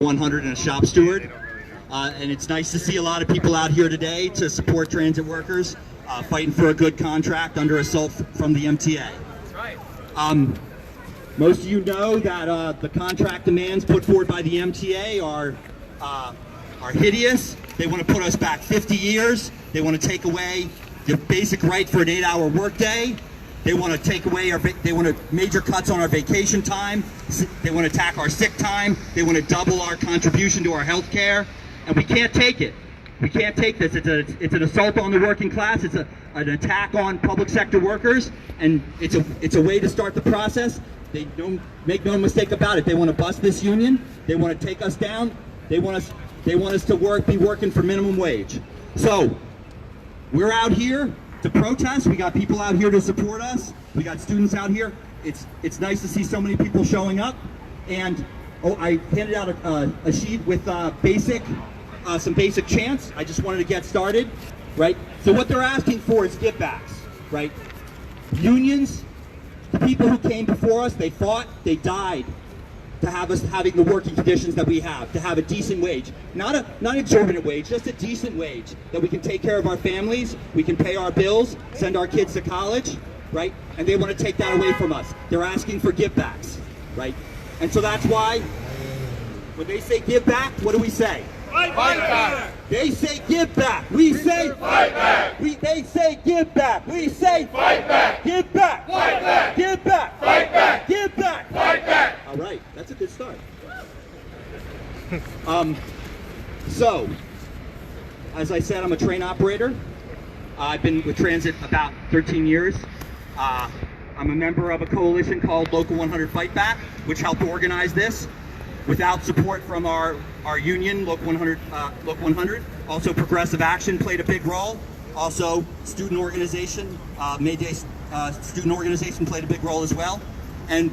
100 and a shop steward. And it's nice to see a lot of people out here today to support transit workers fighting for a good contract under assault from the MTA. That's right. Most of you know that the contract demands put forward by the MTA are hideous. They want to put us back 50 years. They want to take away the basic right for an 8-hour workday. They want to take away they want major cuts on our vacation time. They want to attack our sick time. They want to double our contribution to our health care. And we can't take it. We can't take this. It's an assault on the working class. It's an attack on public sector workers. And it's a way to start the process. They don't make no mistake about it. They want to bust this union. They want to take us down. They want us to be working for minimum wage. So we're out here to protest. We got people out here to support us. We got students out here. It's nice to see so many people showing up. And I handed out a sheet with some basic chants. I just wanted to get started, right? So what they're asking for is give backs, right? Unions, the people who came before us, they fought, they died to have us having the working conditions that we have, to have a decent wage. Not exorbitant wage, just a decent wage that we can take care of our families, we can pay our bills, send our kids to college, right? And they want to take that away from us. They're asking for give backs, right? And so that's why when they say give back, what do we say? Fight back. They say give back. We say fight back. They say give back. We say Fight back. Give back. Fight back. Give back. Fight back. Give back. Fight back. All right, that's a good start. So, as I said, I'm a train operator. I've been with transit about 13 years. I'm a member of a coalition called Local 100 Fight Back, which helped organize this. Without support from our union, Local 100, also Progressive Action played a big role. Also, student organization, Mayday student organization played a big role as well. And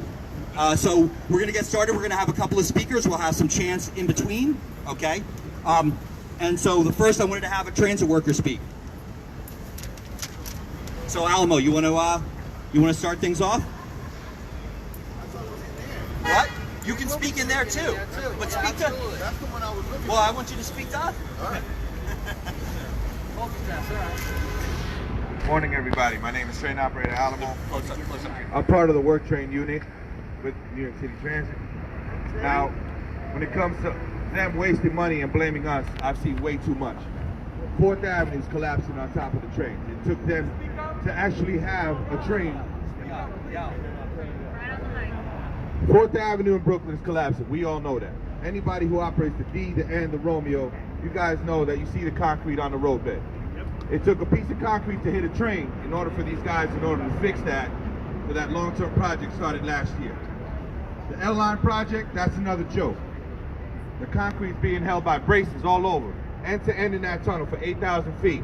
so we're going to get started. We're going to have a couple of speakers. We'll have some chants in between, okay? And so the first, I wanted to have a transit worker speak. So Alamo, you want to start things off? What? You can speak in there too, but speak to. That's the one I was looking for. Well, I want you to speak to us. All right. Morning, everybody. My name is Train Operator Alamo. Close up here. I'm part of the work train unit with New York City Transit. Now, when it comes to them wasting money and blaming us, I've seen way too much. 4th Avenue is collapsing on top of the train. It took them to actually have a train. 4th Avenue in Brooklyn is collapsing. We all know that. Anybody who operates the D, the N, the Romeo, you guys know that you see the concrete on the roadbed. It took a piece of concrete to hit a train in order for these guys, in order to fix that, for that long-term project started last year. The L-line project, that's another joke. The concrete's being held by braces all over, end to end in that tunnel for 8,000 feet.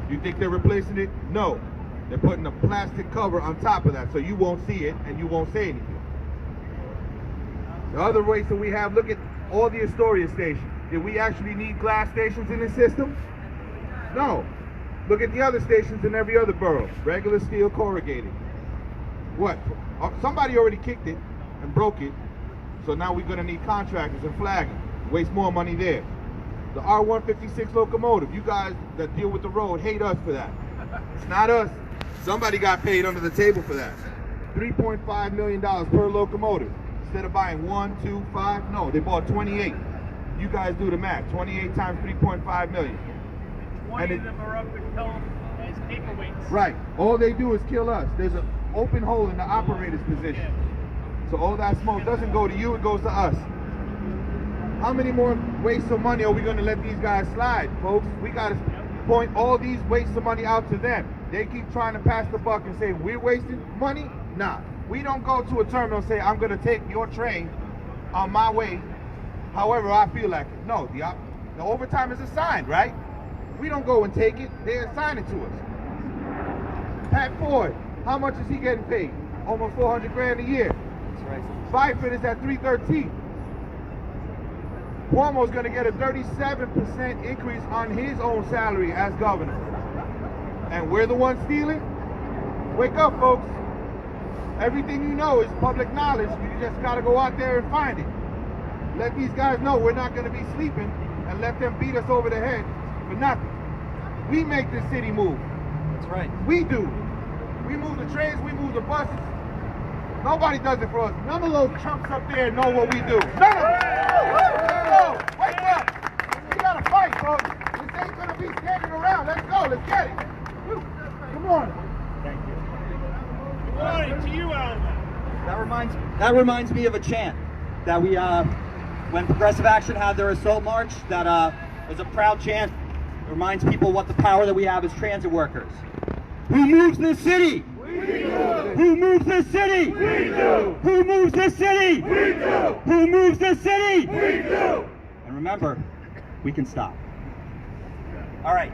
You think they're replacing it? No. They're putting a plastic cover on top of that so you won't see it and you won't say anything. The other ways that we have, look at all the Astoria stations. Did we actually need glass stations in this system? No. Look at the other stations in every other borough. Regular steel corrugated. What? Somebody already kicked it and broke it, so now we're going to need contractors and flagging. Waste more money there. The R156 locomotive, you guys that deal with the road hate us for that. It's not us. Somebody got paid under the table for that. $3.5 million per locomotive. Instead of buying 1, 2, 5, no, they bought 28. You guys do the math. 28 times 3.5 million. 20 of them are up to kill them as paperweights. Right. All they do is kill us. There's an open hole in the operator's position. So all that smoke doesn't go to you, it goes to us. How many more wastes of money are we going to let these guys slide, folks? We got to point all these wastes of money out to them. They keep trying to pass the buck and say, we're wasting money? Nah. We don't go to a terminal and say, I'm going to take your train on my way however I feel like it. No, the overtime is assigned, right? We don't go and take it. They assign it to us. Pat Ford, how much is he getting paid? Almost 400 grand a year. That's right. Byford is at 313. Cuomo's going to get a 37% increase on his own salary as governor. And we're the ones stealing? Wake up, folks. Everything you know is public knowledge. You just got to go out there and find it. let these guys know we're not going to be sleeping and let them beat us over the head for nothing. We make this city move. That's right. We do. We move the trains, we move the buses. Nobody does it for us. None of those chumps up there know what we do. None of them. No, wake up. We gotta fight, folks. This ain't gonna be standing around. Let's go. Let's get it. Come on. Thank you. Good morning to you, Alma. That reminds me of a chant that we, when Progressive Action had their assault march, that was a proud chant. It reminds people what the power that we have as transit workers. Who moves this city? We do. Who moves this city? We do. Who moves this city? We do. Who moves this city? We do. And remember, we can stop. All right.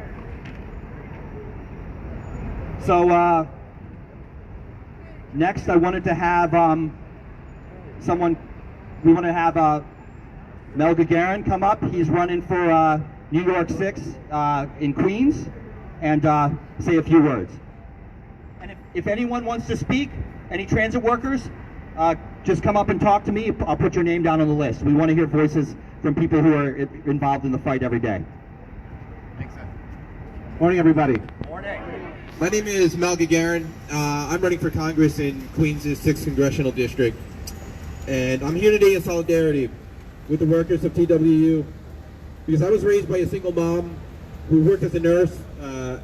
So next, I wanted to have we want to have Mel Gagarin come up. He's running for New York 6 in Queens, and say a few words. And if anyone wants to speak, any transit workers, just come up and talk to me. I'll put your name down on the list. We want to hear voices from people who are involved in the fight every day. Thanks, sir. Morning, everybody. Morning. My name is Mel Gagarin. I'm running for Congress in Queens' 6th Congressional District. And I'm here today in solidarity with the workers of TWU because I was raised by a single mom who worked as a nurse.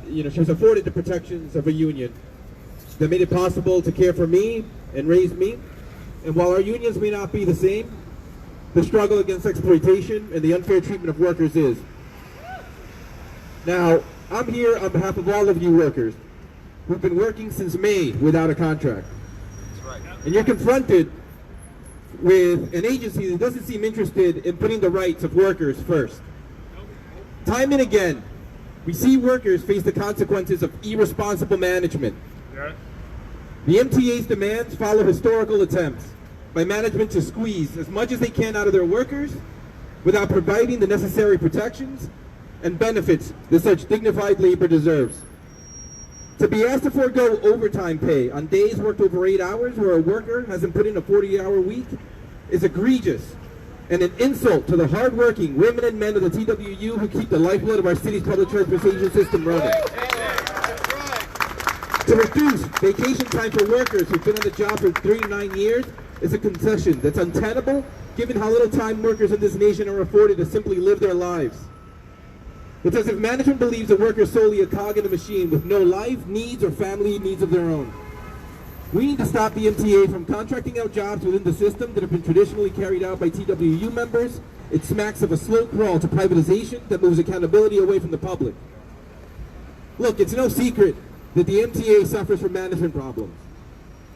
She was afforded the protections of a union that made it possible to care for me and raise me. And while our unions may not be the same, the struggle against exploitation and the unfair treatment of workers is. Now, I'm here on behalf of all of you workers who've been working since May without a contract. That's right. And you're confronted with an agency that doesn't seem interested in putting the rights of workers first. Time and again, we see workers face the consequences of irresponsible management. The MTA's demands follow historical attempts by management to squeeze as much as they can out of their workers without providing the necessary protections and benefits that such dignified labor deserves. To be asked to forego overtime pay on days worked over 8 hours where a worker hasn't put in a 40-hour week is egregious and an insult to the hard-working women and men of the TWU who keep the lifeblood of our city's public transportation system running. To reduce vacation time for workers who've been on the job for 3 to 9 years is a concession that's untenable given how little time workers in this nation are afforded to simply live their lives. It's as if management believes the worker is solely a cog in a machine with no life, needs, or family needs of their own. We need to stop the MTA from contracting out jobs within the system that have been traditionally carried out by TWU members. It smacks of a slow crawl to privatization that moves accountability away from the public. Look, it's no secret that the MTA suffers from management problems.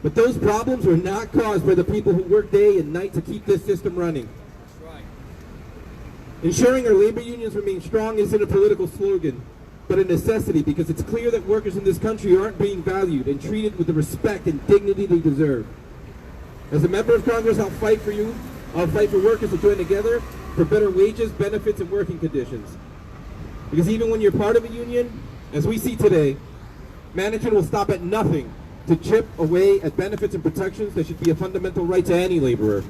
But those problems were not caused by the people who work day and night to keep this system running. Ensuring our labor unions remain strong isn't a political slogan, but a necessity because it's clear that workers in this country aren't being valued and treated with the respect and dignity they deserve. As a member of Congress, I'll fight for you. I'll fight for workers to join together for better wages, benefits, and working conditions. Because even when you're part of a union, as we see today, management will stop at nothing to chip away at benefits and protections that should be a fundamental right to any laborer.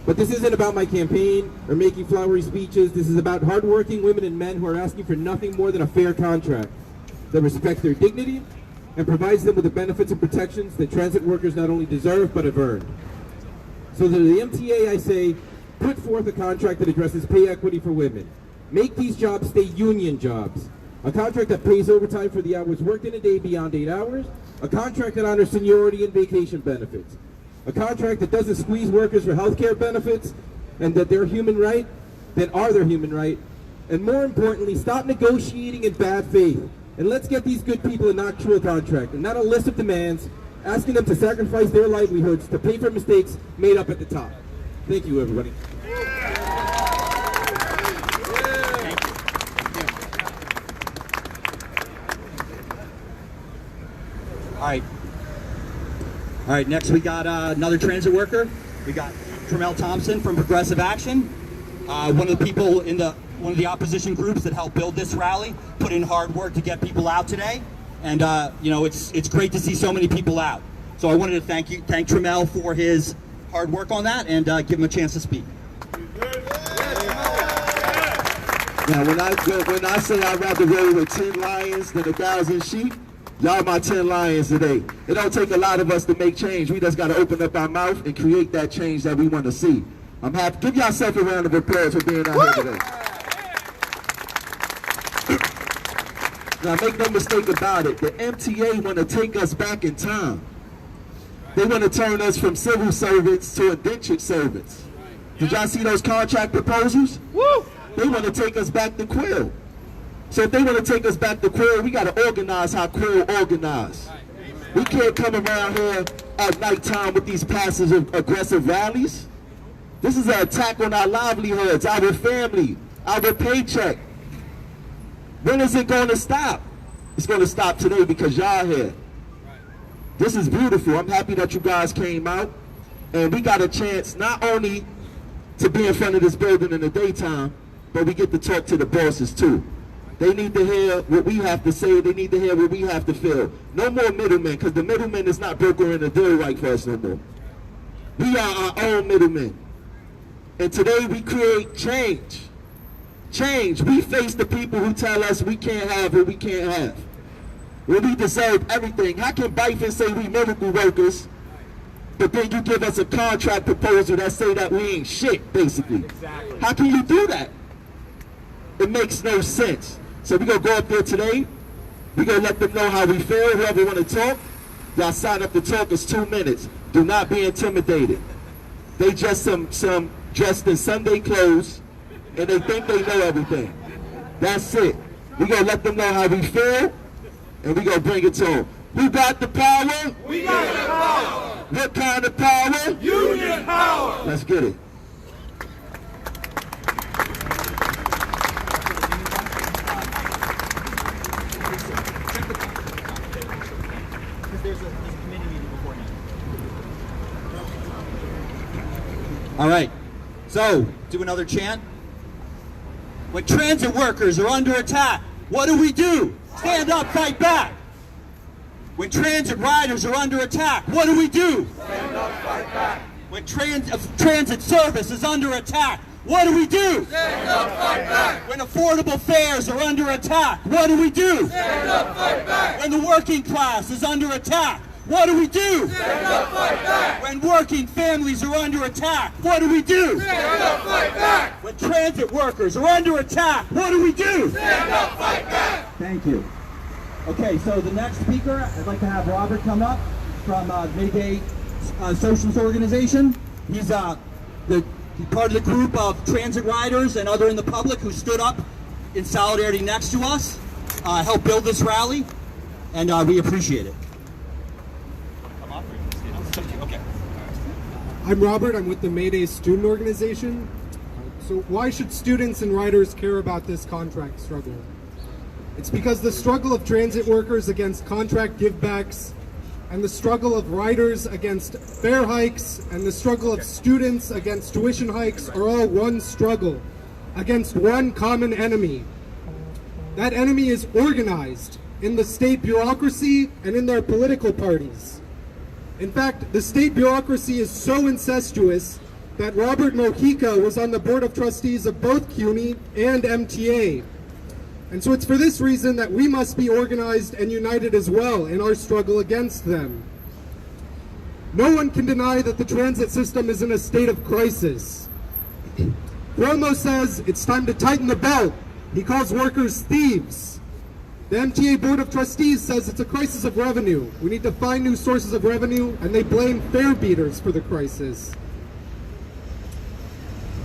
But this isn't about my campaign or making flowery speeches. This is about hardworking women and men who are asking for nothing more than a fair contract that respects their dignity and provides them with the benefits and protections that transit workers not only deserve but have earned. So to the MTA, I say, put forth a contract that addresses pay equity for women. Make these jobs stay union jobs. A contract that pays overtime for the hours worked in a day beyond 8 hours. A contract that honors seniority and vacation benefits. A contract that doesn't squeeze workers for health care benefits and that they're human right, that are their human right. And more importantly, stop negotiating in bad faith. And let's get these good people an actual contract and not a list of demands asking them to sacrifice their livelihoods to pay for mistakes made up at the top. Thank you, everybody. All right, next we got another transit worker. We got Tremel Thompson from Progressive Action, one of the people in one of the opposition groups that helped build this rally, put in hard work to get people out today. And it's great to see so many people out. So I wanted to thank Tremel for his hard work on that and give him a chance to speak. Now, when I say I'd rather roll with 10 lions than 1,000 sheep, y'all my 10 lions today. It don't take a lot of us to make change. We just got to open up our mouth and create that change that we want to see. I'm happy. Give yourself a round of applause for being out here today. Now, make no mistake about it. The MTA want to take us back in time. They want to turn us from civil servants to indentured servants. Did y'all see those contract proposals? Woo! They want to take us back to Quill. So if they want to take us back to Quill, we got to organize how Quill organized. We can't come around here at nighttime with these passive aggressive rallies. This is an attack on our livelihoods, our family, our paycheck. When is it going to stop? It's going to stop today because y'all here. This is beautiful. I'm happy that you guys came out. And we got a chance not only to be in front of this building in the daytime, but we get to talk to the bosses too. They need to hear what we have to say. They need to hear what we have to feel. No more middlemen, because the middleman is not brokering the deal right for us no more. We are our own middlemen. And today we create change. Change. We face the people who tell us we can't have what we can't have. When we deserve everything. How can Bifin say we miracle workers, but then you give us a contract proposal that say that we ain't shit, basically? Exactly. How can you do that? It makes no sense. So we're going to go up there today. We're going to let them know how we feel. Whoever want to talk, y'all sign up to talk. It's 2 minutes. Do not be intimidated. They just some dressed in Sunday clothes, and they think they know everything. That's it. We're going to let them know how we feel, and we're going to bring it to them. Who got the power? We got the power. What kind of power? Union power. Let's get it. All right, so do another chant. When transit workers are under attack, what do? Stand up, fight back. When transit riders are under attack, what do? Stand up, fight back. When transit service is under attack, what do? Stand up, fight back. When affordable fares are under attack, what do? Stand up, fight back. When the working class is under attack, what do? Stand up, fight back. When working families are under attack, what do? Stand up, fight back. When transit workers are under attack, what do? Stand up, fight back. Thank you. Okay, so the next speaker, I'd like to have Robert come up from Mayday Socialist Organization. He's part of the group of transit riders and other in the public who stood up in solidarity next to us, helped build this rally, and we appreciate it. Okay. I'm Robert. I'm with the Mayday Student Organization. So why should students and riders care about this contract struggle? It's because the struggle of transit workers against contract givebacks, and the struggle of riders against fare hikes, and the struggle of students against tuition hikes are all one struggle against one common enemy. That enemy is organized in the state bureaucracy and in their political parties. In fact, the state bureaucracy is so incestuous that Robert Mojica was on the board of trustees of both CUNY and MTA. And so it's for this reason that we must be organized and united as well in our struggle against them. No one can deny that the transit system is in a state of crisis. Cuomo says it's time to tighten the belt. He calls workers thieves. The MTA Board of Trustees says it's a crisis of revenue. We need to find new sources of revenue, and they blame fare beaters for the crisis.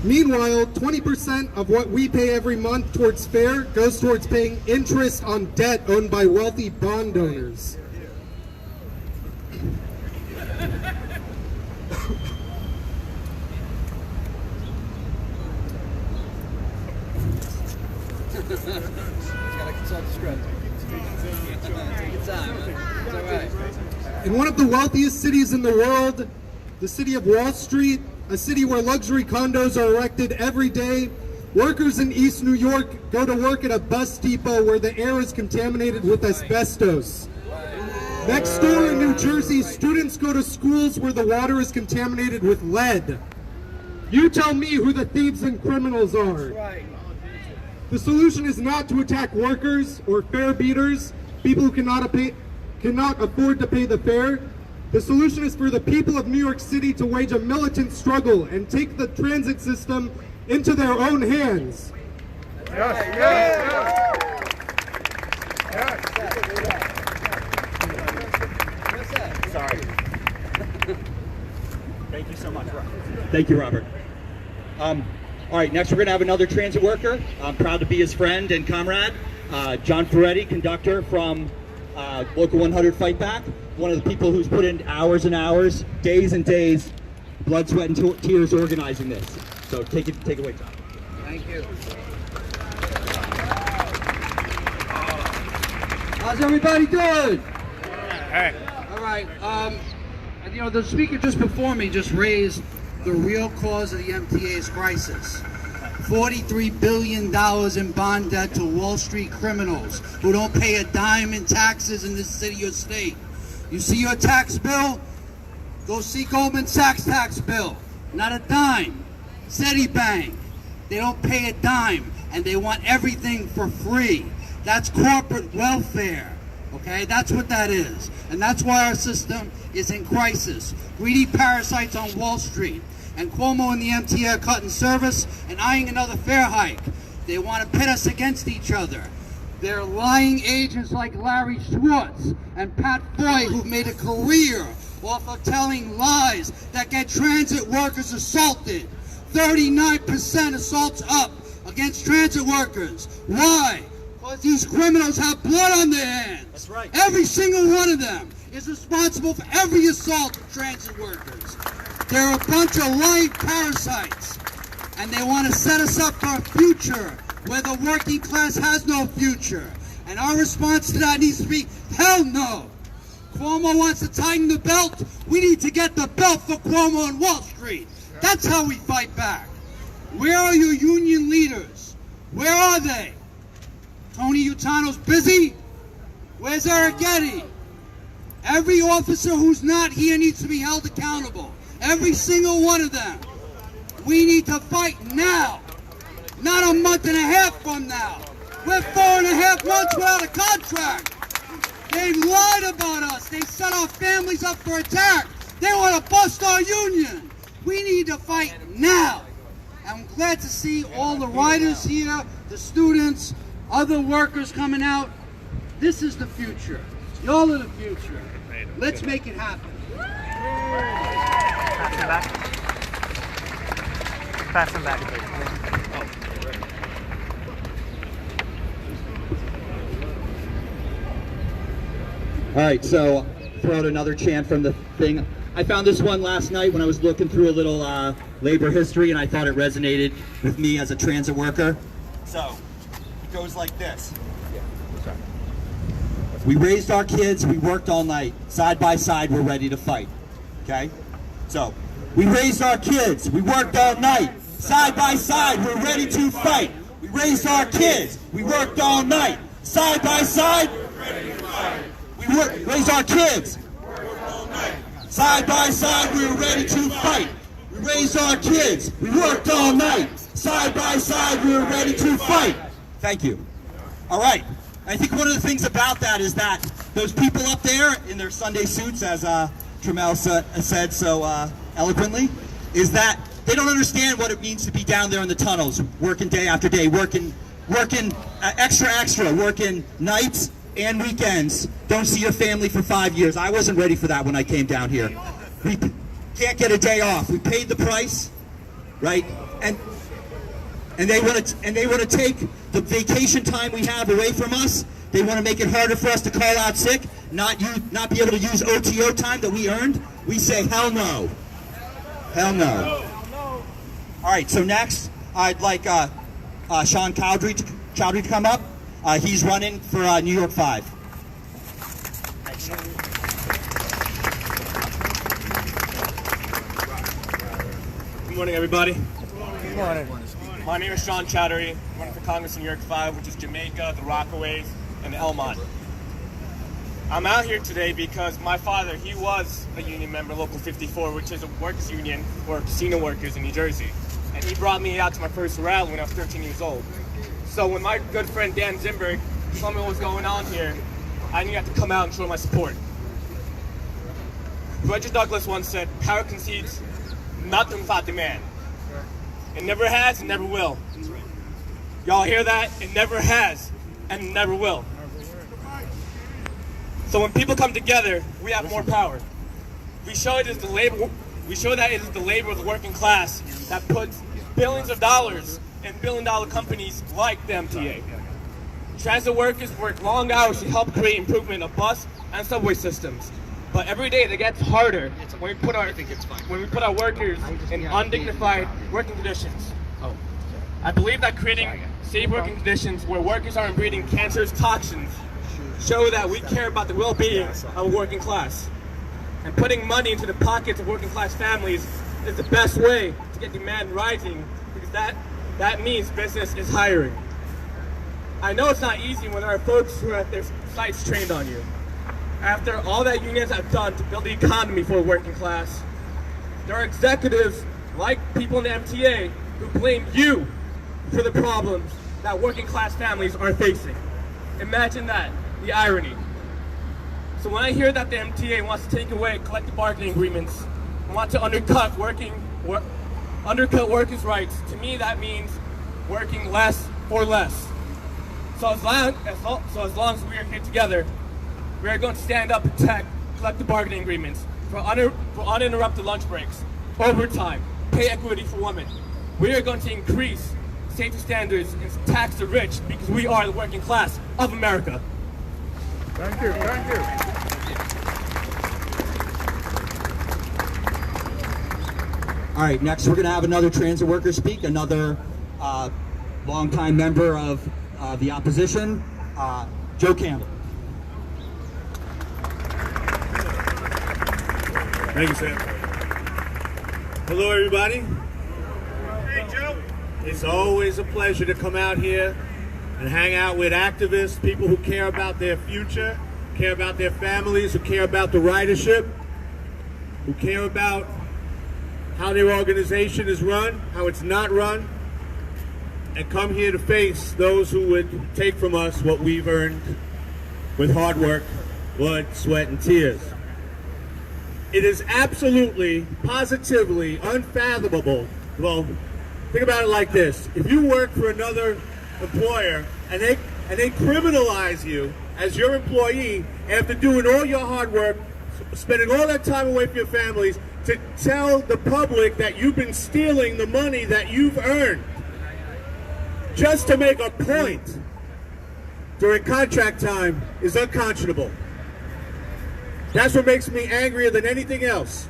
Meanwhile, 20% of what we pay every month towards fare goes towards paying interest on debt owned by wealthy bond owners. In one of the wealthiest cities in the world, the city of Wall Street, a city where luxury condos are erected every day, workers in East New York go to work at a bus depot where the air is contaminated with asbestos. Next door in New Jersey, students go to schools where the water is contaminated with lead. You tell me who the thieves and criminals are. The solution is not to attack workers or fare beaters, people who cannot afford to pay the fare. The solution is for the people of New York City to wage a militant struggle and take the transit system into their own hands. Sorry. Thank you so much, Robert. Thank you, Robert. All right, next we're going to have another transit worker. I'm proud to be his friend and comrade, John Ferretti, conductor from Local 100 Fight Back, one of the people who's put in hours and hours, days and days, blood, sweat, and tears organizing this. So take away, John. Thank you. How's everybody doing? Hey. All right. You know, the speaker just before me just raised the real cause of the MTA's crisis. $43 billion in bond debt to Wall Street criminals who don't pay a dime in taxes in this city or state. You see your tax bill? Go see Goldman Sachs' tax bill. Not a dime. Citibank. They don't pay a dime, and they want everything for free. That's corporate welfare. Okay, that's what that is. And that's why our system is in crisis. Greedy parasites on Wall Street. And Cuomo and the MTA are cutting service and eyeing another fare hike. They want to pit us against each other. They're lying agents like Larry Schwartz and Pat Foy, who've made a career off of telling lies that get transit workers assaulted. 39% assaults up against transit workers. Why? Because these criminals have blood on their hands. That's right. Every single one of them is responsible for every assault of transit workers. They're a bunch of lying parasites, and they want to set us up for a future where the working class has no future. And our response to that needs to be, hell no. Cuomo wants to tighten the belt. We need to get the belt for Cuomo on Wall Street. That's how we fight back. Where are your union leaders? Where are they? Tony Utano's busy? Where's Eric Getty? Every officer who's not here needs to be held accountable. Every single one of them. We need to fight now, not a month and a half from now. We're 4.5 months without a contract. They lied about us. They set our families up for attack. They want to bust our union. We need to fight now. I'm glad to see all the riders here, the students, other workers coming out. This is the future. Y'all are the future. Let's make it happen. Pass him back. All right, so throw out another chant from the thing. I found this one last night when I was looking through a little labor history, and I thought it resonated with me as a transit worker. So it goes like this. We raised our kids, we worked all night. Side by side, we're ready to fight. Okay? So, we raised our kids, we worked all night. Side by side, we're ready to fight. We raised our kids, we worked all night. Side by side, we raised our kids. Side by side, we were ready to fight. We raised our kids, we worked all night. Side by side, we were ready to fight. Thank you. All right. I think one of the things about that is that those people up there in their Sunday suits, as Trammell said so eloquently, is that they don't understand what it means to be down there in the tunnels, working day after day, working extra, working nights and weekends. Don't see your family for 5 years. I wasn't ready for that when I came down here. We can't get a day off. We paid the price, right? And they want to take the vacation time we have away from us. They want to make it harder for us to call out sick, not be able to use OTO time that we earned. We say hell no, hell no. All right. So next, I'd like Sean Chowdhury to come up. He's running for New York 5. Good morning, everybody. Good morning. My name is Sean Chowdhury. I'm running for Congress in New York 5, which is Jamaica, the Rockaways, and Elmont. I'm out here today because my father, he was a union member, Local 54, which is a workers' union for casino workers in New Jersey. And he brought me out to my first rally when I was 13 years old. So when my good friend Dan Zimberg told me what was going on here, I knew I had to come out and show my support. Roger Douglas once said, power concedes nothing without demand. It never has and never will. Y'all hear that? It never has and never will. So when people come together, we have more power. We show it is the labor. We show that it is the labor of the working class that puts billions of dollars in billion-dollar companies like the MTA. Transit workers work long hours to help create improvement of bus and subway systems. But every day it gets harder when we put our workers in undignified working conditions. I believe that creating safe working conditions where workers aren't breathing cancerous toxins show that we care about the well-being of a working class. And putting money into the pockets of working class families is the best way to get demand rising, because that means business is hiring. I know it's not easy when there are folks who have their sights trained on you. After all that unions have done to build the economy for the working class, there are executives like people in the MTA who blame you for the problems that working class families are facing. Imagine that, the irony. So when I hear that the MTA wants to take away collective bargaining agreements and want to undercut workers' rights, to me that means working less for less. So as long as we are here together, we are going to stand up and protect collective bargaining agreements for uninterrupted lunch breaks, overtime, pay equity for women. We are going to increase safety standards and tax the rich because we are the working class of America. Thank you, thank you. All right, next we're going to have another transit worker speak, another longtime member of the opposition, Joe Campbell. Thank you, Sam. Hello, everybody. Hey, Joe. It's always a pleasure to come out here and hang out with activists, people who care about their future, care about their families, who care about the ridership, who care about how their organization is run, how it's not run, and come here to face those who would take from us what we've earned with hard work, blood, sweat, and tears. It is absolutely, positively unfathomable. Well, think about it like this. If you work for another employer and they criminalize you as your employee after doing all your hard work, spending all that time away from your families, to tell the public that you've been stealing the money that you've earned just to make a point during contract time is unconscionable. That's what makes me angrier than anything else.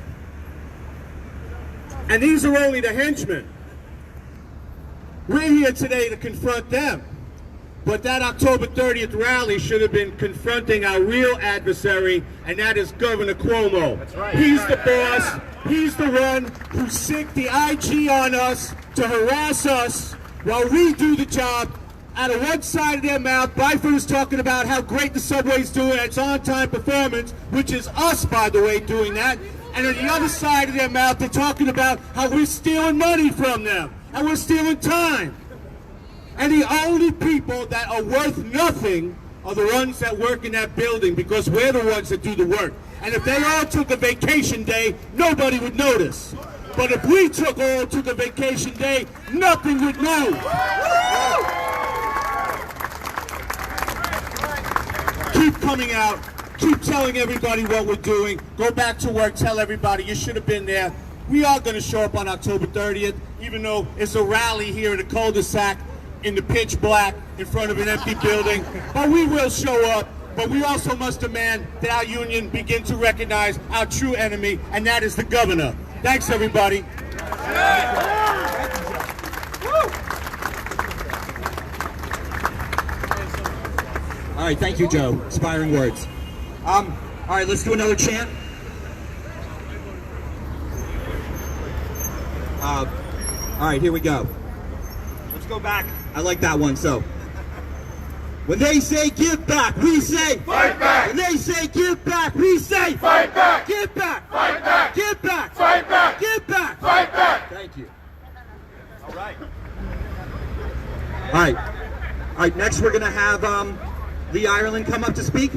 And these are only the henchmen. We're here today to confront them. But that October 30th rally should have been confronting our real adversary, and that is Governor Cuomo. That's right. He's the boss. He's the one who sicked the IG on us to harass us while we do the job. Out of one side of their mouth, Byford is talking about how great the subway's doing, its on-time performance, which is us, by the way, doing that. And on the other side of their mouth, they're talking about how we're stealing money from them, and we're stealing time. And the only people that are worth nothing are the ones that work in that building, because we're the ones that do the work. And if they all took a vacation day, nobody would notice. But if we took a vacation day, nothing would move. Keep coming out, keep telling everybody what we're doing, go back to work, tell everybody you should have been there. We are going to show up on October 30th, even though it's a rally here in the cul-de-sac in the pitch black in front of an empty building. But we will show up, but we also must demand that our union begin to recognize our true enemy, and that is the governor. Thanks, everybody. All right, thank you, Joe. Inspiring words. All right, let's do another chant. All right, here we go. Let's go back. I like that one. So, when they say give back, we say Fight back. When they say give back, we say Fight back. Give back. Fight back. Give back. Fight back. Give back. Fight back. Thank you. All right. All right. right, next we're going to have Lee Ireland come up to speak.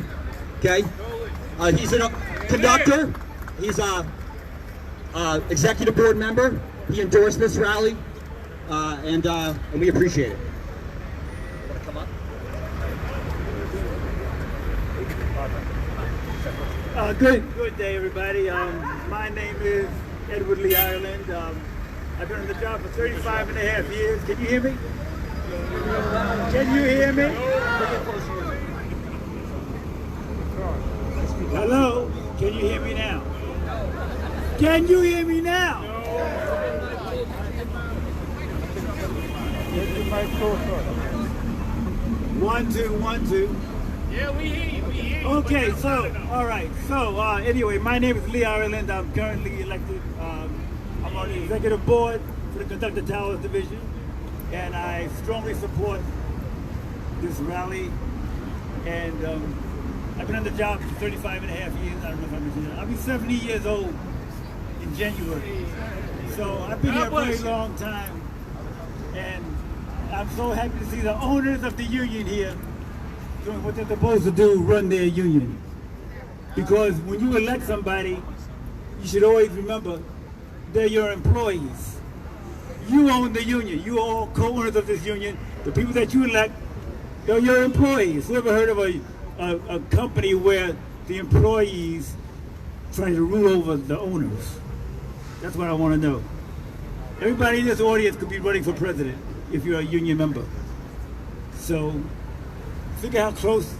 Okay. He's a conductor. He's a executive board member. He endorsed this rally, and we appreciate it. Want to come up? Good day, everybody. My name is Edward Lee Ireland. I've been on the job for 35 and a half years. Can you hear me? Can you hear me? Hello? Can you hear me now? Can you hear me now? 1 2 1 2. Yeah, we hear you. We hear you. Okay, so all right. So anyway, my name is Lee Ireland. I'm currently elected. I'm on the executive board for the Conductor Towers Division, and I strongly support this rally. And I've been on the job for 35 and a half years. I don't know if I'm mentioning that. I'll be 70 years old in January. So I've been here a very long time, and I'm so happy to see the owners of the union here doing what they're supposed to do, run their union. Because when you elect somebody, you should always remember they're your employees. You own the union. You are all co-owners of this union. The people that you elect, they're your employees. You ever heard of a company where the employees try to rule over the owners? That's what I want to know. Everybody in this audience could be running for president if you're a union member. So figure how close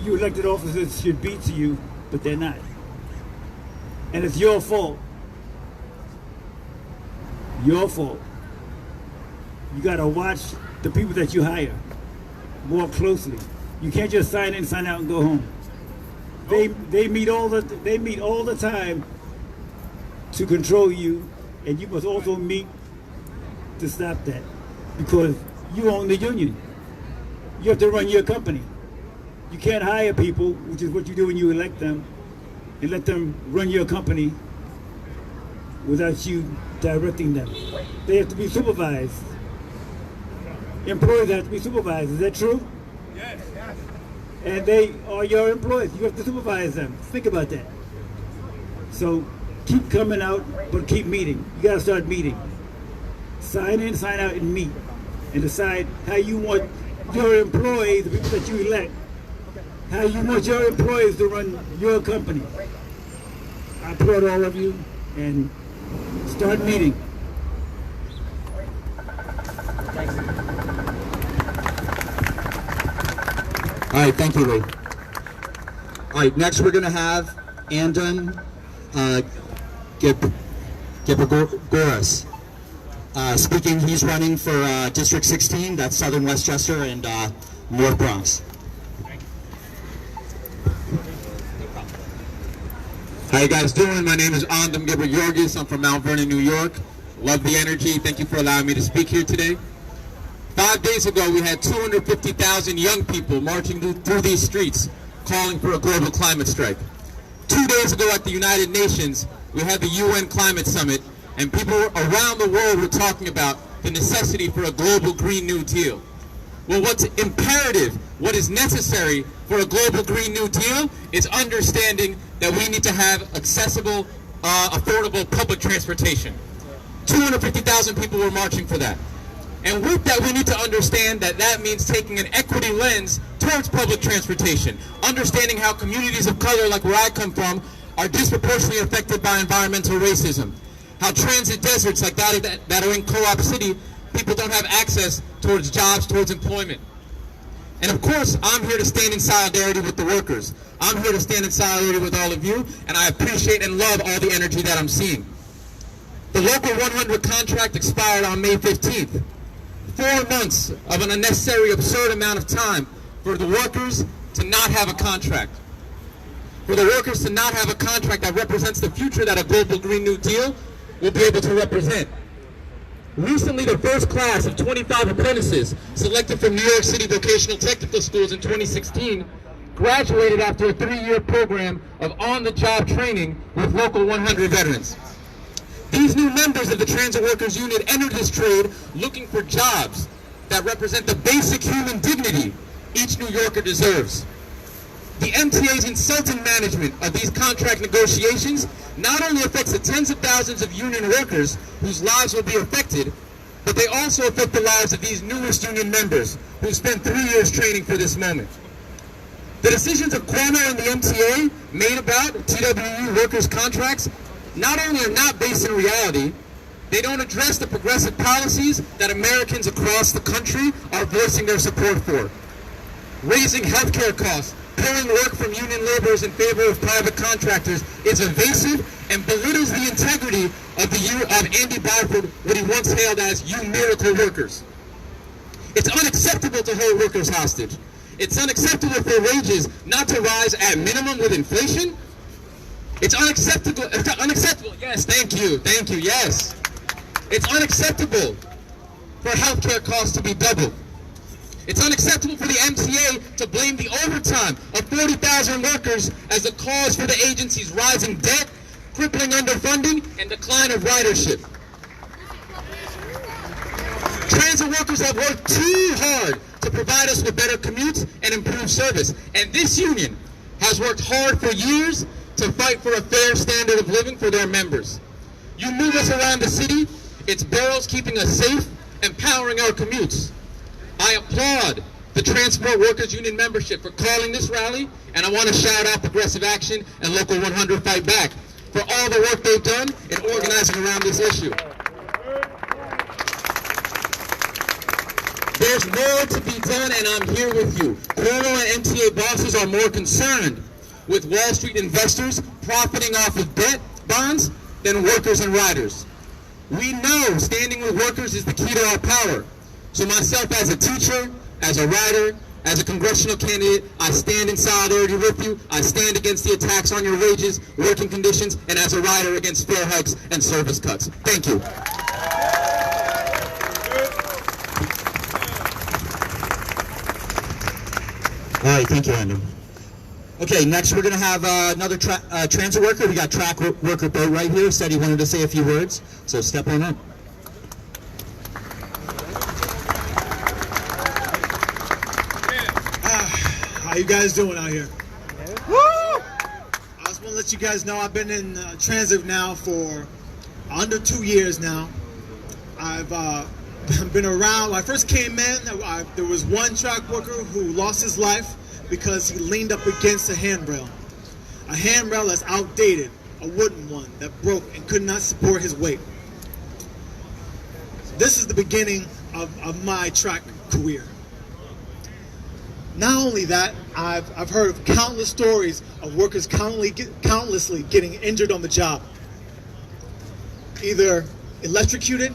you elected officers should be to you, but they're not. And it's your fault. Your fault. You gotta watch the people that you hire more closely. You can't just sign in, sign out, and go home. They meet all the time to control you, and you must also meet to stop that, because you own the union. You have to run your company. You can't hire people, which is what you do when you elect them, and let them run your company without you directing them. They have to be supervised. Employees have to be supervised. Is that true? Yes. And they are your employees. You have to supervise them. Think about that. So keep coming out, but keep meeting. You got to start meeting. Sign in, sign out, and meet. And decide how you want your employees, the people that you elect, how you want your employees to run your company. I applaud all of you, and start meeting. All right, thank you, Lee. All right, next we're going to have Andon Gibagoras speaking. He's running for District 16, that's Southern Westchester and North Bronx. How you guys doing? My name is Andon Gibagoras. I'm from Mount Vernon, New York. Love the energy. Thank you for allowing me to speak here today. 5 days ago, we had 250,000 young people marching through these streets calling for a global climate strike. 2 days ago at the United Nations, we had the UN Climate Summit, and people around the world were talking about the necessity for a global Green New Deal. Well, what's imperative, what is necessary for a global Green New Deal is understanding that we need to have accessible, affordable public transportation. 250,000 people were marching for that. And with that, we need to understand that that means taking an equity lens towards public transportation, understanding how communities of color, like where I come from, are disproportionately affected by environmental racism, how transit deserts like that are in Co-op City, people don't have access towards jobs, towards employment. And of course, I'm here to stand in solidarity with the workers. I'm here to stand in solidarity with all of you, and I appreciate and love all the energy that I'm seeing. The Local 100 contract expired on May 15th. 4 months of an unnecessary, absurd amount of time for the workers to not have a contract. For the workers to not have a contract that represents the future that a global Green New Deal will be able to represent. Recently, the first class of 25 apprentices selected from New York City vocational technical schools in 2016 graduated after a 3-year program of on-the-job training with Local 100 veterans. These new members of the Transit Workers Union entered this trade looking for jobs, that represent the basic human dignity each New Yorker deserves. The MTA's insulting management of these contract negotiations not only affects the tens of thousands of union workers whose lives will be affected, but they also affect the lives of these newest union members who spent 3 years training for this moment. The decisions of Cuomo and the MTA made about TWU workers' contracts not only are not based in reality, they don't address the progressive policies that Americans across the country are voicing their support for. Raising healthcare costs, pulling work from union laborers in favor of private contractors is evasive and belittles the integrity of Andy Barford, what he once hailed as "you miracle workers." It's unacceptable to hold workers hostage. It's unacceptable for wages not to rise at minimum with inflation. It's unacceptable, yes, thank you, yes. It's unacceptable for healthcare costs to be doubled. It's unacceptable for the MTA to blame the overtime of 40,000 workers as the cause for the agency's rising debt, crippling underfunding, and decline of ridership. Transit workers have worked too hard to provide us with better commutes and improved service, and this union has worked hard for years to fight for a fair standard of living for their members. You move us around the city, it's boroughs keeping us safe and powering our commutes. I applaud the Transport Workers Union membership for calling this rally, and I want to shout out Progressive Action and Local 100 Fight Back for all the work they've done in organizing around this issue. There's more to be done, and I'm here with you. Cuomo and MTA bosses are more concerned with Wall Street investors profiting off of debt bonds than workers and riders. We know standing with workers is the key to our power. So myself as a teacher, as a rider, as a congressional candidate, I stand in solidarity with you. I stand against the attacks on your wages, working conditions, and as a rider against fare hikes and service cuts. Thank you. All right, thank you, Andrew. Okay, next we're going to have another transit worker. We got track worker Bo right here. Said he wanted to say a few words, so step on up. How you guys doing out here? Woo! I just want to let you guys know I've been in transit now for under 2 years now. I've been around. When I first came in, there was one track worker who lost his life because he leaned up against a handrail. A handrail that's outdated, a wooden one that broke and could not support his weight. This is the beginning of my track career. Not only that, I've heard of countless stories of workers countlessly getting injured on the job. Either electrocuted,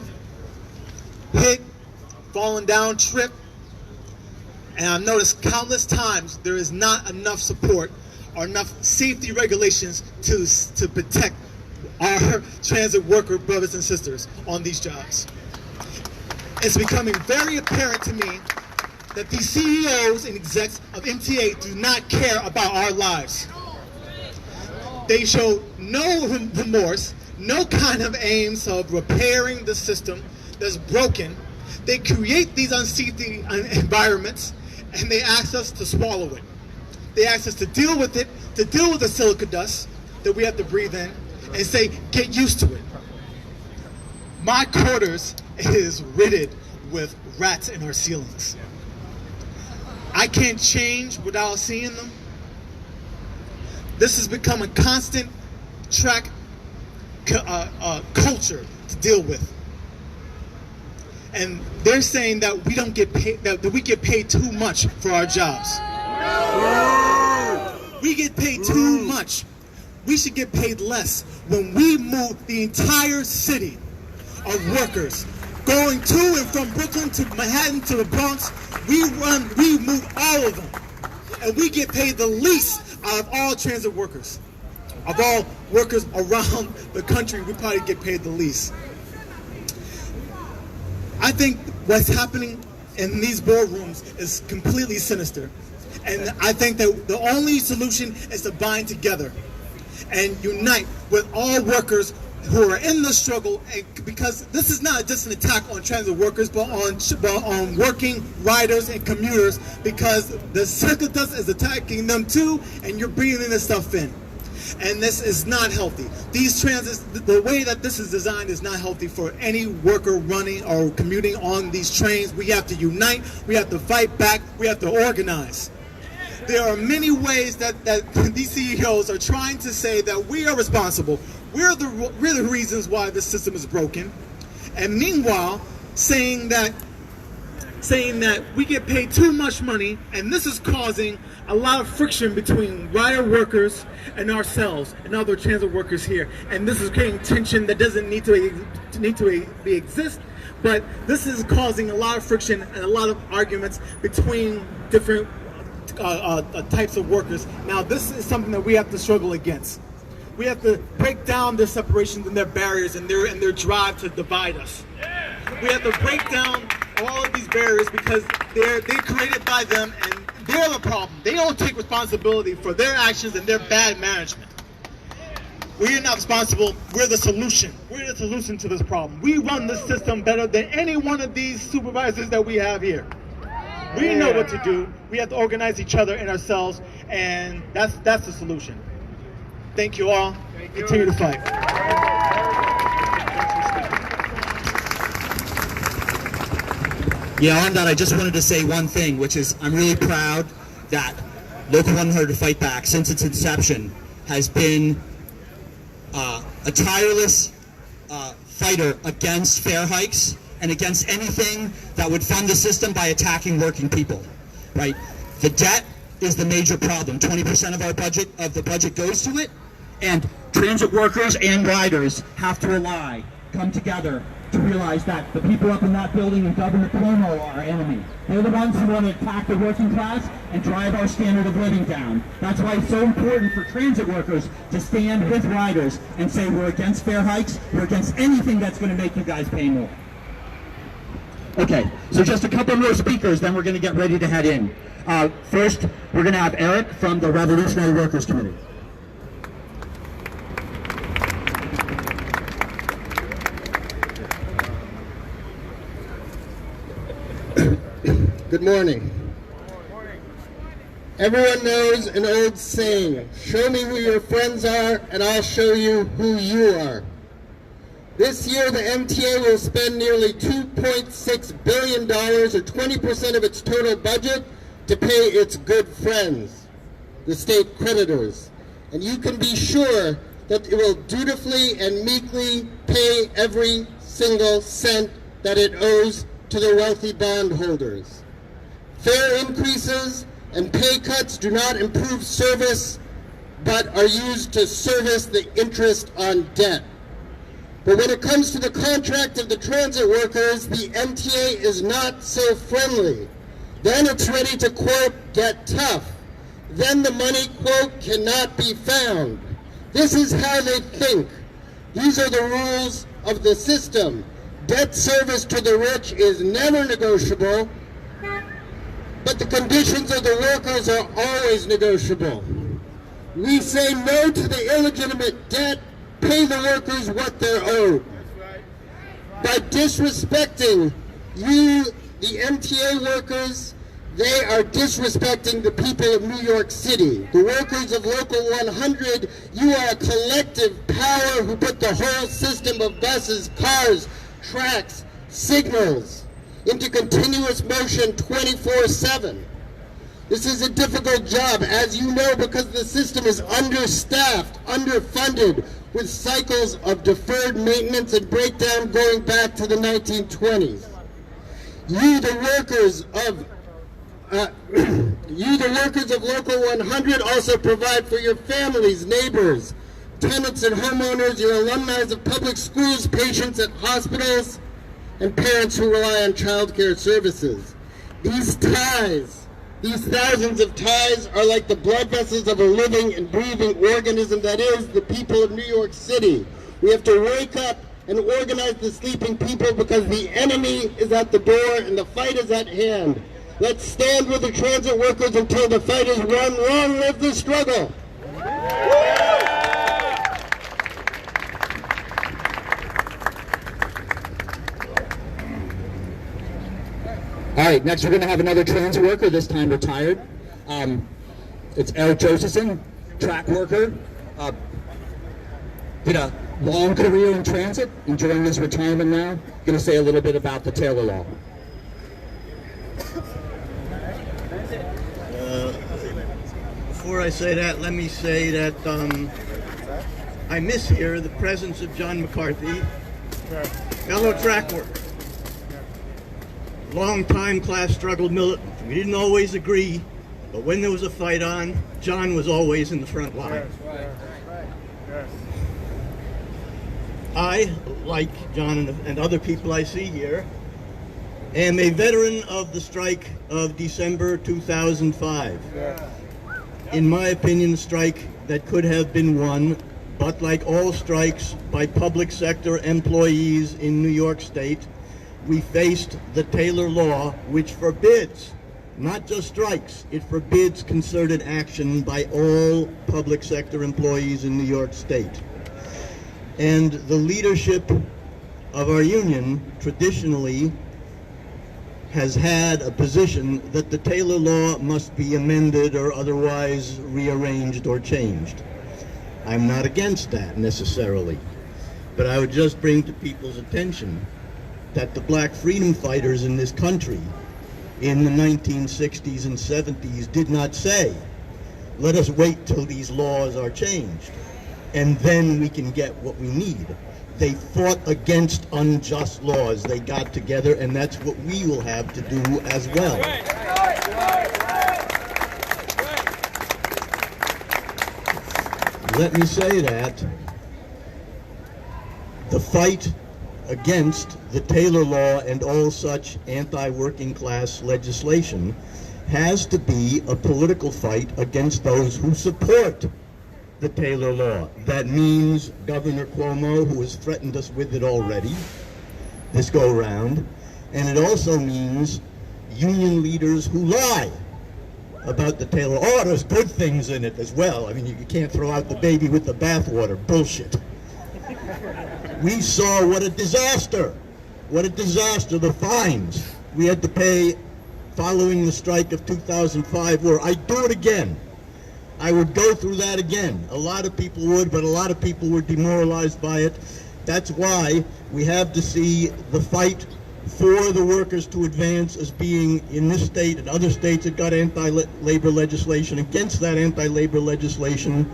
hit, fallen down, tripped. And I've noticed countless times there is not enough support or enough safety regulations to protect our transit worker brothers and sisters on these jobs. It's becoming very apparent to me that these CEOs and execs of MTA do not care about our lives. They show no remorse, no kind of aims of repairing the system that's broken. They create these unsafety environments, and they ask us to swallow it. They ask us to deal with it, to deal with the silica dust that we have to breathe in, and say, get used to it. My quarters is riddled with rats in our ceilings. I can't change without seeing them. This has become a constant track culture to deal with. And they're saying that we don't get paid, that we get paid too much for our jobs. We get paid too much. We should get paid less. When we move the entire city of workers going to and from Brooklyn to Manhattan to the Bronx, we move all of them. And we get paid the least out of all transit workers. Of all workers around the country, we probably get paid the least. I think what's happening in these boardrooms is completely sinister. And I think that the only solution is to bind together and unite with all workers who are in the struggle, because this is not just an attack on transit workers, but on working riders and commuters, because the circus is attacking them too, and you're breathing this stuff in. And this is not healthy. These transits, the way that this is designed is not healthy for any worker running or commuting on these trains. We have to unite, we have to fight back, we have to organize. There are many ways that these CEOs are trying to say that we are responsible. We're the reasons why this system is broken. And meanwhile, saying that we get paid too much money, and this is causing a lot of friction between rider workers and ourselves and other transit workers here. And this is creating tension that doesn't need to exist, but this is causing a lot of friction and a lot of arguments between different types of workers. Now, this is something that we have to struggle against. We have to break down their separations and their barriers and their drive to divide us. We have to break down all of these barriers because they're created by them, and they're the problem. They don't take responsibility for their actions and their bad management. We are not responsible. We're the solution. We're the solution to this problem. We run this system better than any one of these supervisors that we have here. We know what to do. We have to organize each other and ourselves, and that's the solution. Thank you all. Continue to fight. Yeah, on that, I just wanted to say one thing, which is I'm really proud that Local 100 Fight Back, since its inception, has been a tireless fighter against fare hikes and against anything that would fund the system by attacking working people, right? The debt is the major problem. 20% of our budget, of the budget goes to it, and transit workers and riders have to come together to realize that the people up in that building and Governor Cuomo are our enemy. They're the ones who want to attack the working class and drive our standard of living down. That's why it's so important for transit workers to stand with riders and say we're against fare hikes, we're against anything that's going to make you guys pay more. Okay, so just a couple more speakers, then we're going to get ready to head in. First, we're going to have Eric from the Revolutionary Workers Committee. Good morning. Everyone knows an old saying, show me who your friends are and I'll show you who you are. This year the MTA will spend nearly $2.6 billion, or 20% of its total budget, to pay its good friends, the state creditors. And you can be sure that it will dutifully and meekly pay every single cent that it owes to the wealthy bondholders. Fare increases and pay cuts do not improve service, but are used to service the interest on debt. But when it comes to the contract of the transit workers, the MTA is not so friendly. Then it's ready to, quote, get tough. Then the money, quote, cannot be found. This is how they think. These are the rules of the system. Debt service to the rich is never negotiable, but the conditions of the workers are always negotiable. We say no to the illegitimate debt, pay the workers what they're owed. By disrespecting you, the MTA workers, they are disrespecting the people of New York City. The workers of Local 100, you are a collective power who put the whole system of buses, cars, tracks, signals into continuous motion 24/7. This is a difficult job, as you know, because the system is understaffed, underfunded, with cycles of deferred maintenance and breakdown going back to the 1920s. You, the workers of Local 100, also provide for your families, neighbors, tenants and homeowners, your alumni of public schools, patients at hospitals, and parents who rely on child care services. These ties, these thousands of ties, are like the blood vessels of a living and breathing organism that is the people of New York City. We have to wake up and organize the sleeping people because the enemy is at the door and the fight is at hand. Let's stand with the transit workers until the fight is won. Long live the struggle! All right, next we're going to have another transit worker, this time retired. It's Eric Josephson, track worker. Did a long career in transit, enjoying his retirement now. Going to say a little bit about the Taylor Law. Before I say that, let me say that I miss here the presence of John McCarthy, fellow track worker, long-time class struggle militant. We didn't always agree, but when there was a fight on, John was always in the front line. I, like John and other people I see here, am a veteran of the strike of December 2005. In my opinion, a strike that could have been won, but like all strikes by public sector employees in New York State, we faced the Taylor Law, which forbids, not just strikes, it forbids concerted action by all public sector employees in New York State. And the leadership of our union traditionally has had a position that the Taylor Law must be amended or otherwise rearranged or changed. I'm not against that necessarily, but I would just bring to people's attention that the black freedom fighters in this country in the 1960s and 70s did not say, let us wait till these laws are changed and then we can get what we need. They fought against unjust laws. They got together, and that's what we will have to do as well. Let me say that the fight against the Taylor Law and all such anti-working class legislation has to be a political fight against those who support the Taylor Law. That means Governor Cuomo, who has threatened us with it already, this go-round, and it also means union leaders who lie about the Taylor Law. Oh, there's good things in it as well. I mean, you can't throw out the baby with the bathwater. Bullshit. We saw what a disaster the fines we had to pay following the strike of 2005 were. I'd do it again. I would go through that again. A lot of people would, but a lot of people were demoralized by it. That's why we have to see the fight for the workers to advance as being, in this state and other states that got anti-labor legislation, against that anti-labor legislation.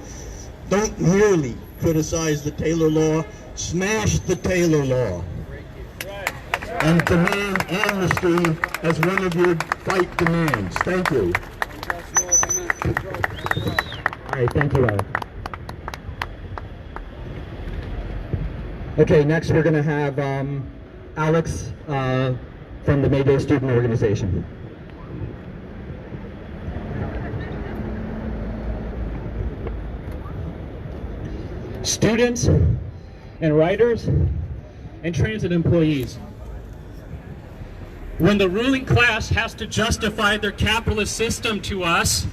Don't merely criticize the Taylor Law, smash the Taylor Law. And demand amnesty as one of your fight demands. Thank you. All right, thank you, Eric. Okay, next we're going to have Alex from the May Day Student Organization. Students and riders and transit employees. When the ruling class has to justify their capitalist system to us,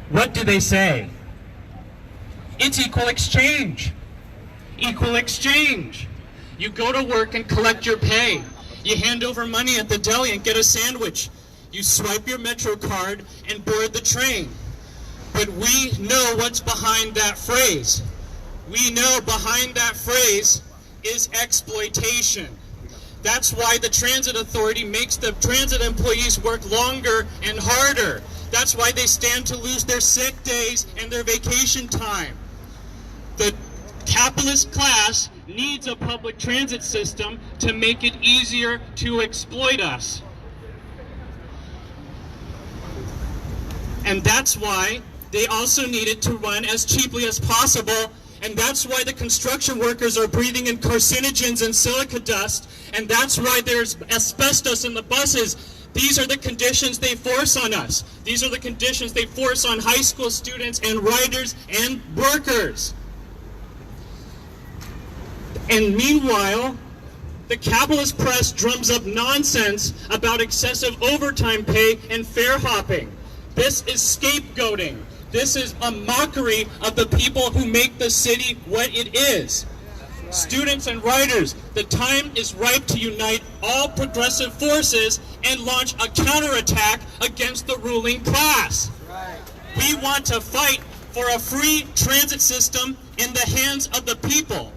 what do they say? It's equal exchange. Equal exchange. You go to work and collect your pay. You hand over money at the deli and get a sandwich. You swipe your Metro card and board the train. But we know what's behind that phrase. We know behind that phrase is exploitation. That's why the Transit Authority makes the transit employees work longer and harder. That's why they stand to lose their sick days and their vacation time. The capitalist class needs a public transit system to make it easier to exploit us. And that's why they also need it to run as cheaply as possible. And that's why the construction workers are breathing in carcinogens and silica dust. And that's why there's asbestos in the buses. These are the conditions they force on us. These are the conditions they force on high school students and riders and workers. And meanwhile, the capitalist press drums up nonsense about excessive overtime pay and fare hopping. This is scapegoating. This is a mockery of the people who make the city what it is. Students and writers, the time is ripe to unite all progressive forces and launch a counterattack against the ruling class. We want to fight for a free transit system in the hands of the people.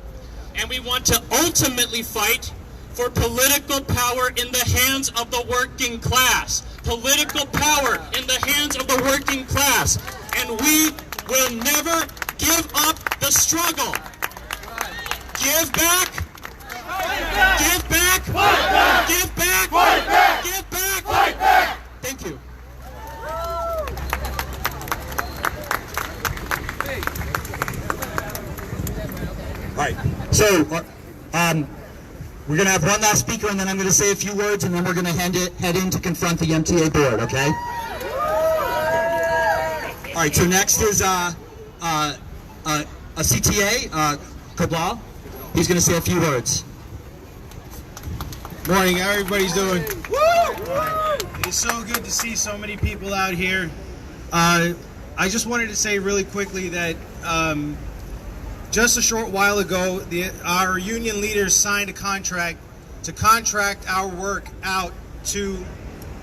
And we want to ultimately fight for political power in the hands of the working class. Political power in the hands of the working class. And we will never give up the struggle. Give back. Give back. Give back. Give back. Thank you. All right, so we're going to have one last speaker, and then I'm going to say a few words, and then we're going to head in to confront the MTA board, okay? All right, so next is a CTA, Cabral. He's going to say a few words. Morning, how everybody's doing? It's so good to see so many people out here. I just wanted to say really quickly that just a short while ago, our union leaders signed a contract to contract our work out to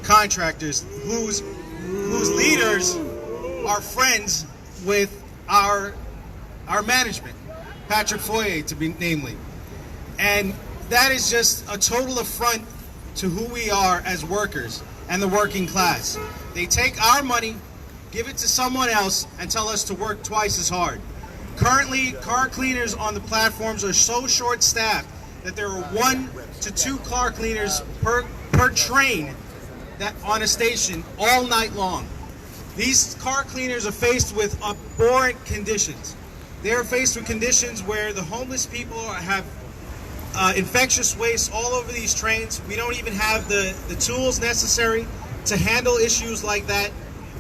contractors whose leaders are friends with our management, Patrick Foyer to be namely. And that is just a total affront to who we are as workers and the working class. They take our money, give it to someone else, and tell us to work twice as hard. Currently, car cleaners on the platforms are so short-staffed that there are 1 to 2 car cleaners per train that on a station all night long. These car cleaners are faced with abhorrent conditions. They are faced with conditions where the homeless people have infectious waste all over these trains. We don't even have the tools necessary to handle issues like that.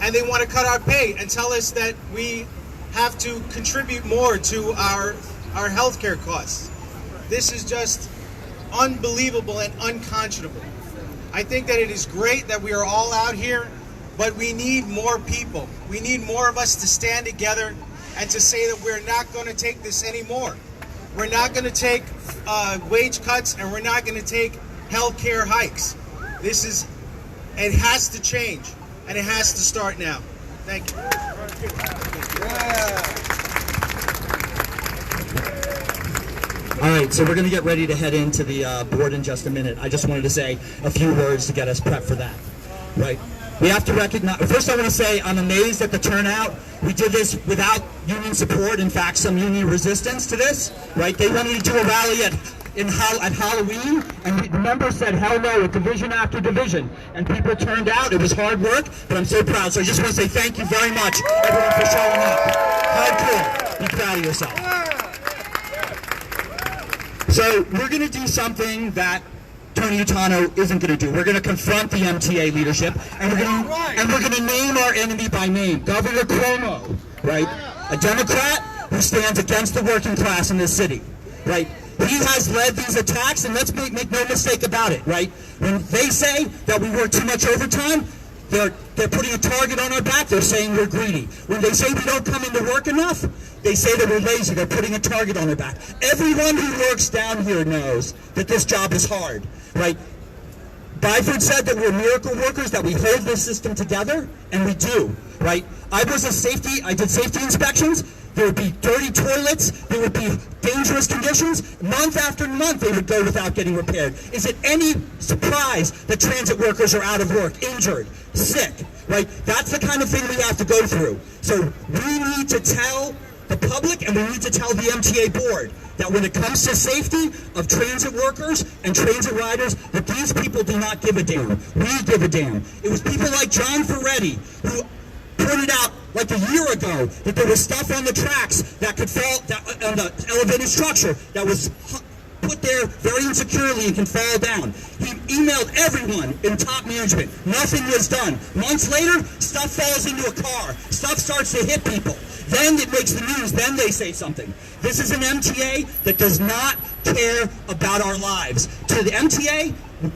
And they want to cut our pay and tell us that we have to contribute more to our healthcare costs. This is just unbelievable and unconscionable. I think that it is great that we are all out here, but we need more people. We need more of us to stand together and to say that we're not going to take this anymore. We're not going to take wage cuts, and we're not going to take healthcare hikes. It has to change, and it has to start now. Thank you. All right, so we're going to get ready to head into the board in just a minute. I just wanted to say a few words to get us prepped for that, right? We have to recognize, first I want to say I'm amazed at the turnout. We did this without union support, in fact, some union resistance to this, right? They wanted to do a rally at Halloween, and the members said, hell no, at division after division. And people turned out. It was hard work, but I'm so proud. So I just want to say thank you very much, everyone, for showing up. Hardcore. Be proud of yourself. So we're going to do something that Tony Utano isn't going to do. We're going to confront the MTA leadership, and we're going to name our enemy by name. Governor Cuomo, right? A Democrat who stands against the working class in this city, right? He has led these attacks, and let's make no mistake about it, right? When they say that we work too much overtime, they're putting a target on our back. They're saying we're greedy. When they say we don't come into work enough, they say that we're lazy. They're putting a target on our back. Everyone who works down here knows that this job is hard, right? Byford said that we're miracle workers, that we hold this system together, and we do, right? I did safety inspections. There would be dirty toilets. There would be dangerous conditions. Month after month, they would go without getting repaired. Is it any surprise that transit workers are out of work, injured, sick, right? That's the kind of thing we have to go through. So we need to tell the public, and we need to tell the MTA board that when it comes to safety of transit workers and transit riders, that these people do not give a damn. We give a damn. It was people like John Ferretti who pointed out like a year ago that there was stuff on the tracks that could fall, on the elevated structure that was put there very insecurely and can fall down. He emailed everyone in top management. Nothing was done. Months later, stuff falls into a car. Stuff starts to hit people. Then it makes the news. Then they say something. This is an MTA that does not care about our lives. To the MTA,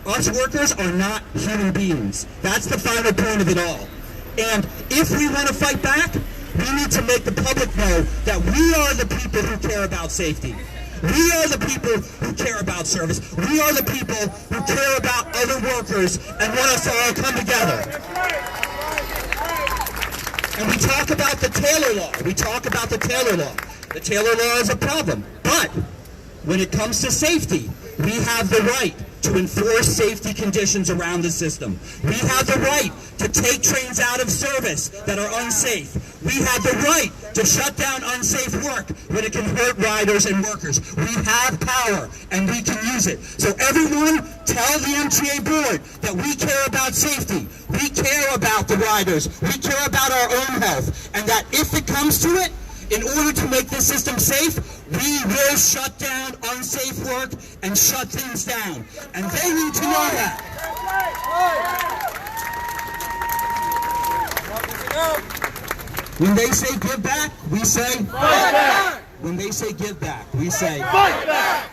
us workers are not human beings. That's the final point of it all. And if we want to fight back, we need to make the public know that we are the people who care about safety. We are the people who care about service. We are the people who care about other workers and want us to all come together. And we talk about the Taylor Law. We talk about the Taylor Law. The Taylor Law is a problem. But when it comes to safety, we have the right to enforce safety conditions around the system. We have the right to take trains out of service that are unsafe. We have the right to shut down unsafe work when it can hurt riders and workers. We have power, and we can use it. So everyone, tell the MTA board that we care about safety. We care about the riders. We care about our own health. And that if it comes to it, in order to make this system safe, we will shut down unsafe work and shut things down. And they need to know that. When they say give back, we say fight back. When they say give back, we say fight back.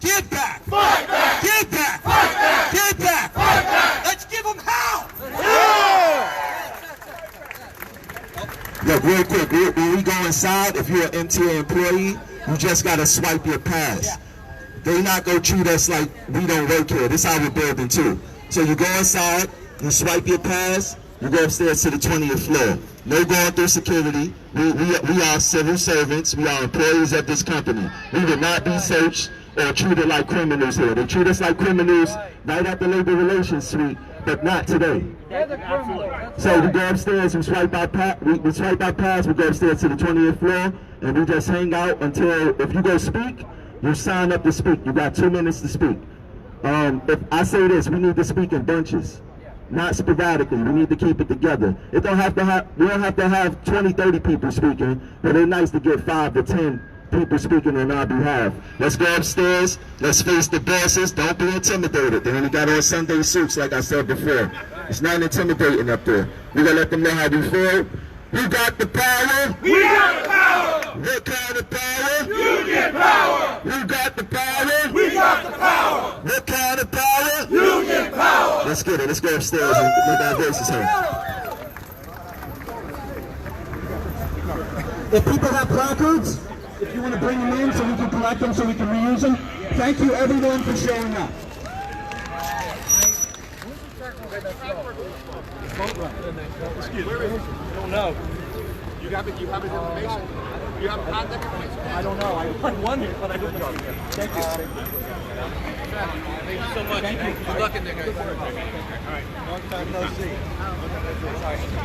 Give back. Fight back. Give back. Fight back. Give back. Fight back. Let's give them hell. Look, real quick, when we go inside, if you're an MTA employee, you just got to swipe your pass. They not going to treat us like we don't work here. This is our building too. So you go inside, you swipe your pass, you go upstairs to the 20th floor. No going through security. We are civil servants. We are employees of this company. We will not be searched or treated like criminals here. They treat us like criminals right at the Labor Relations Suite, but not today. So we go upstairs, we swipe our pass, we go upstairs to the 20th floor, and we just hang out until, if you go speak, you sign up to speak. You got 2 minutes to speak. If I say this, we need to speak in bunches, not sporadically. We need to keep it together. We don't have to have 20, 30 people speaking, but it's nice to get 5 to 10 people speaking on our behalf. Let's go upstairs. Let's face the bosses. Don't be intimidated. They only got on Sunday suits, like I said before. It's not intimidating up there. We're going to let them know how we feel. We got the power. We got the power. What kind of power? Union power. We got the power. We got the power. What kind of power? Union power. Let's get it. Let's go upstairs and make our voices heard. If people have placards, if you want to bring them in so we can collect them, so we can reuse them, thank you everyone for showing up. Excuse me. I don't know. You have his information? You have contact information? I don't know. I won here, but I don't know. Thank you. Thank you so much. Thank you. Good luck in there, guys. All right. Long time no see.